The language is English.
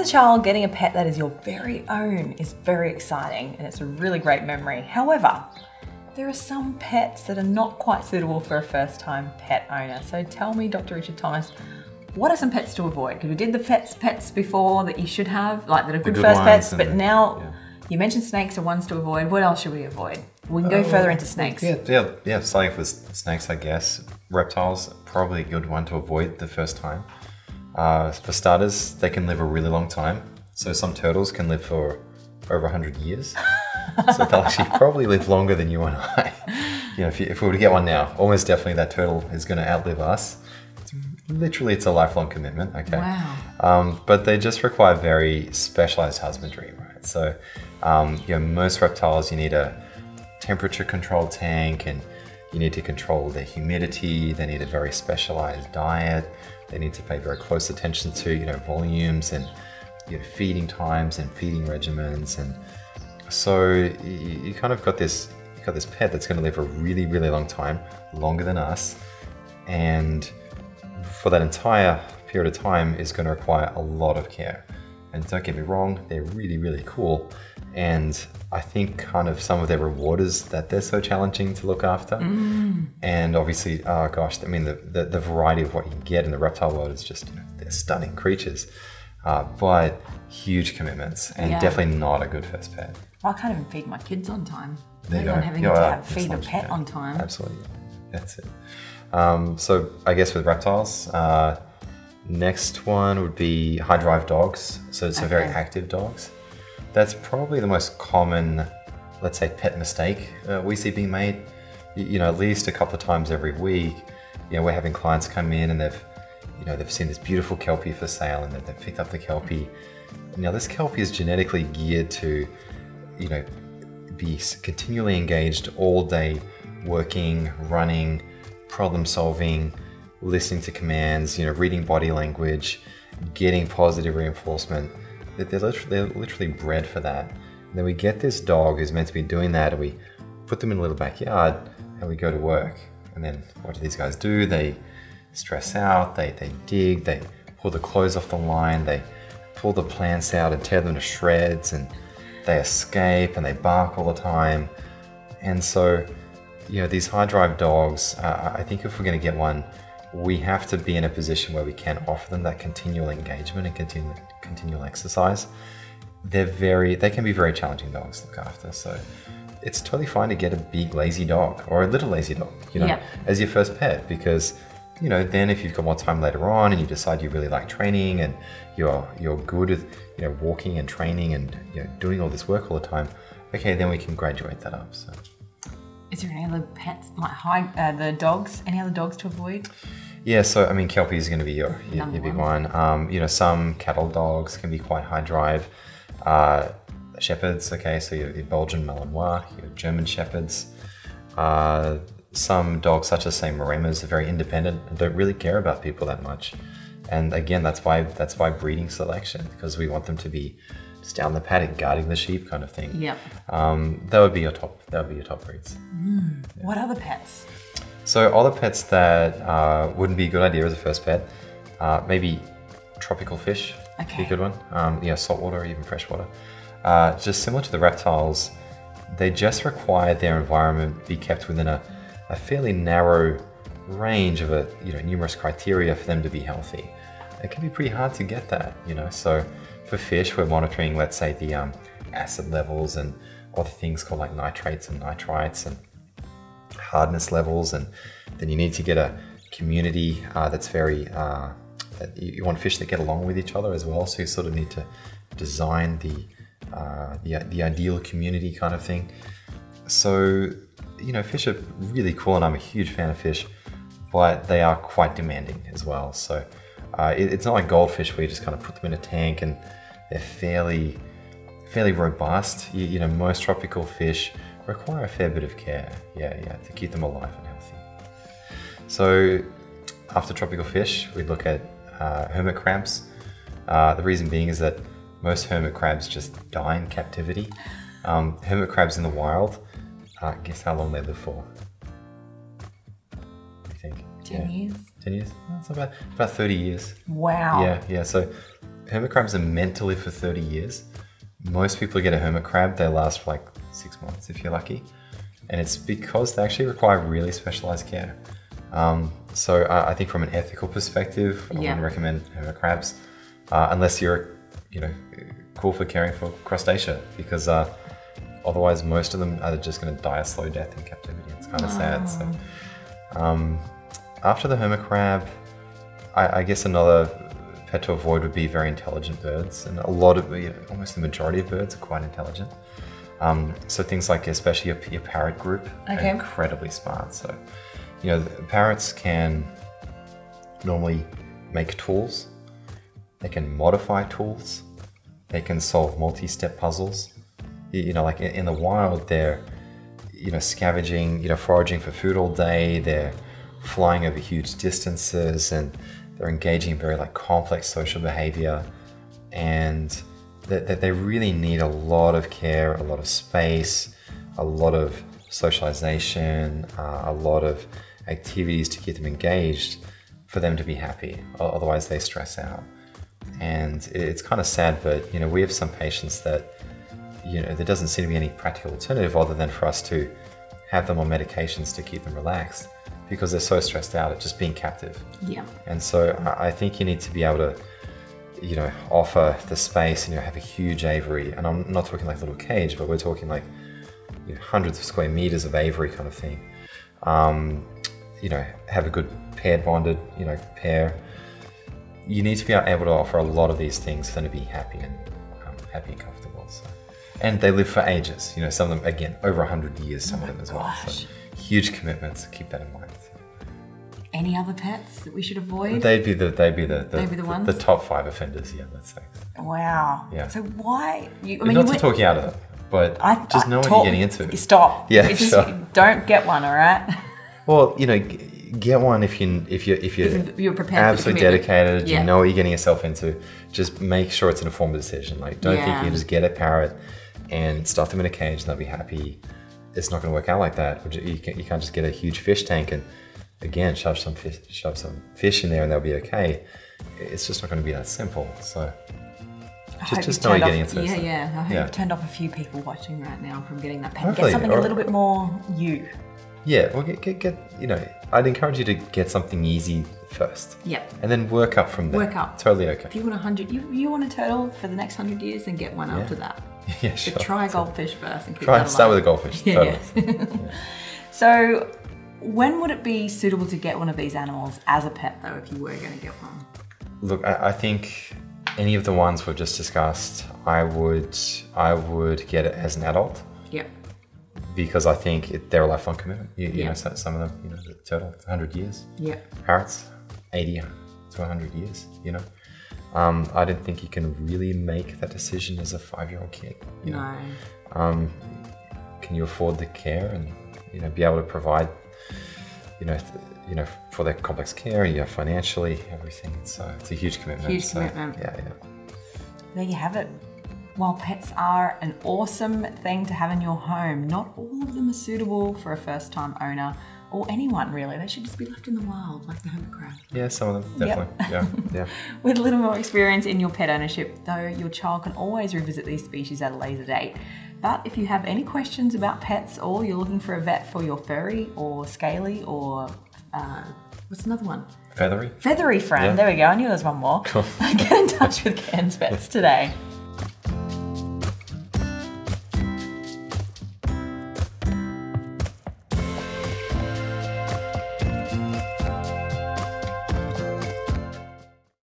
a child, getting a pet that is your very own is very exciting and it's a really great memory. However, there are some pets that are not quite suitable for a first-time pet owner. So tell me, Dr. Richard Thomas, what are some pets to avoid? Because we did the pets before that you should have, like that are good first pets, but now you mentioned snakes are ones to avoid. What else should we avoid? We can go further into snakes. Yeah, starting with snakes, I guess. Reptiles, probably a good one to avoid the first time. For starters, they can live a really long time. So some turtles can live for over 100 years. So they'll actually probably live longer than you and I. You know, if we were to get one now, almost definitely that turtle is going to outlive us. It's a lifelong commitment, okay? Wow. But they just require very specialized husbandry, right? So, most reptiles, you need a temperature-controlled tank, and you need to control their humidity. They need a very specialized diet. They need to pay very close attention to, volumes and feeding times and feeding regimens. And so you kind of got this pet that's going to live a really, really long time, longer than us, and for that entire period of time is going to require a lot of care. And don't get me wrong, they're really, really cool. And I think kind of some of their reward is that they're so challenging to look after. And obviously, the variety of what you can get in the reptile world is just, they're stunning creatures, but huge commitments and definitely not a good first pet. I can't even feed my kids on time. There you go. Having to feed a pet on time. Absolutely, that's it. So I guess with reptiles, next one would be high drive dogs. So very active dogs. That's probably the most common, let's say, pet mistake we see being made. At least a couple of times every week, we're having clients come in and they've seen this beautiful Kelpie for sale and they've picked up the Kelpie. Now this Kelpie is genetically geared to, be continually engaged all day, working, running, problem solving, listening to commands, reading body language, getting positive reinforcement. They're literally bred for that. And then we get this dog who's meant to be doing that, and we put them in a little backyard and we go to work. And then what do these guys do? They stress out, they dig, they pull the clothes off the line, they pull the plants out and tear them to shreds, and they escape and they bark all the time. And so, these high drive dogs, I think if we're going to get one, we have to be in a position where we can offer them that continual engagement and continual exercise. They can be very challenging dogs to look after. So it's totally fine to get a big lazy dog or a little lazy dog, as your first pet, because then if you've got more time later on and you decide you really like training and you're good with walking and training and doing all this work all the time, okay, then we can graduate that up. So. Is there any other pets, like the dogs? Any other dogs to avoid? Yeah, so Kelpie is going to be your big one. Some cattle dogs can be quite high drive. Shepherds, okay, so your Belgian Malinois, your German Shepherds. Some dogs, such as say Maremas, are very independent and don't really care about people that much. And again, that's why breeding selection, because we want them to be just down the paddock guarding the sheep kind of thing. Yep. That would be your top breeds. Yeah. What other pets? So other pets that wouldn't be a good idea as a first pet, maybe tropical fish. Okay. Be a good one. Saltwater or even freshwater. Just similar to the reptiles, they just require their environment be kept within a fairly narrow range of numerous criteria for them to be healthy. It can be pretty hard to get that, So for fish, we're monitoring, let's say, the acid levels and other things called like nitrates and nitrites and hardness levels, and then you need to get a community that's very. You want fish that get along with each other as well, so you sort of need to design the ideal community kind of thing. So fish are really cool, and I'm a huge fan of fish, but they are quite demanding as well. So it's not like goldfish where you just kind of put them in a tank and they're fairly robust. Most tropical fish require a fair bit of care, to keep them alive and healthy. So after tropical fish, we look at hermit crabs. The reason being is that most hermit crabs just die in captivity. Hermit crabs in the wild, guess how long they live for? What do you think? 10 years? 10 years? No, it's about 30 years. Wow. Yeah. So hermit crabs are meant to live for 30 years. Most people who get a hermit crab, they last for like 6 months if you're lucky. And it's because they actually require really specialized care. So I think from an ethical perspective, I wouldn't recommend hermit crabs unless you're, cool for caring for crustacea, because otherwise most of them are just going to die a slow death in captivity. It's kind of sad. So after the hermit crab, I guess another pet to avoid would be very intelligent birds, and a lot of, almost the majority of birds are quite intelligent. So things like, especially your parrot group, are incredibly smart. So, parrots can normally make tools, they can modify tools, they can solve multi-step puzzles. Like in the wild, they're, scavenging, foraging for food all day, they're flying over huge distances, and they're engaging in very complex social behavior, and that they really need a lot of care, a lot of space, a lot of socialization, a lot of activities to keep them engaged for them to be happy. Otherwise they stress out. And it's kind of sad, but we have some patients that there doesn't seem to be any practical alternative other than for us to have them on medications to keep them relaxed, because they're so stressed out at just being captive. Yeah. And so I think you need to be able to offer the space, have a huge aviary. And I'm not talking like a little cage, but we're talking like hundreds of square meters of aviary kind of thing. Have a good paired bonded, pair. You need to be able to offer a lot of these things for them to be happy and comfortable. So. And they live for ages. Some of them, again, over 100 years, some of them as well. So huge commitments, keep that in mind. Any other pets that we should avoid? They'd be the ones? The top 5 offenders, let's say. Wow. Yeah. So why? Not to talk you out of them, but just know what you're getting into. Stop. Yeah, sure. Don't get one, all right? Well, get one if you're prepared, absolutely dedicated. You know what you're getting yourself into. Just make sure it's an informed decision. Don't think you can just get a parrot and stuff them in a cage and they'll be happy. It's not going to work out like that. You can't just get a huge fish tank and again shove some fish in there and they'll be okay. It's just not going to be that simple. So just know what you're getting into. I hope you've turned off a few people watching right now from getting that pet. Get something a little bit more you. Yeah, well, I'd encourage you to get something easy first. Yep. And then work up from there. Work up. Totally okay. If you want 100, you want a turtle for the next 100 years, then get one after that. Yeah, sure. But try a goldfish first and keep start with a goldfish. Yeah. Totally. So, when would it be suitable to get one of these animals as a pet, though, if you were going to get one? Look, I think any of the ones we've just discussed, I would get it as an adult. Yep. Because I think they're a lifelong commitment. Some of them, the turtle, 100 years. Yeah. Parrots, 80 to 100 years, I don't think you can really make that decision as a 5-year-old kid. No. Can you afford the care and, be able to provide, for their complex care, financially, everything. It's a huge commitment. Huge commitment. Yeah. There you have it. While pets are an awesome thing to have in your home, not all of them are suitable for a first-time owner or anyone really. They should just be left in the wild like the hermit crab. Yeah, some of them, definitely. Yep. Yeah. With a little more experience in your pet ownership, though, your child can always revisit these species at a later date. But if you have any questions about pets or you're looking for a vet for your furry or scaly or what's another one? Feathery. Feathery friend. Yeah. There we go. I knew there was one more. Cool. Get in touch with Cairns Vets today.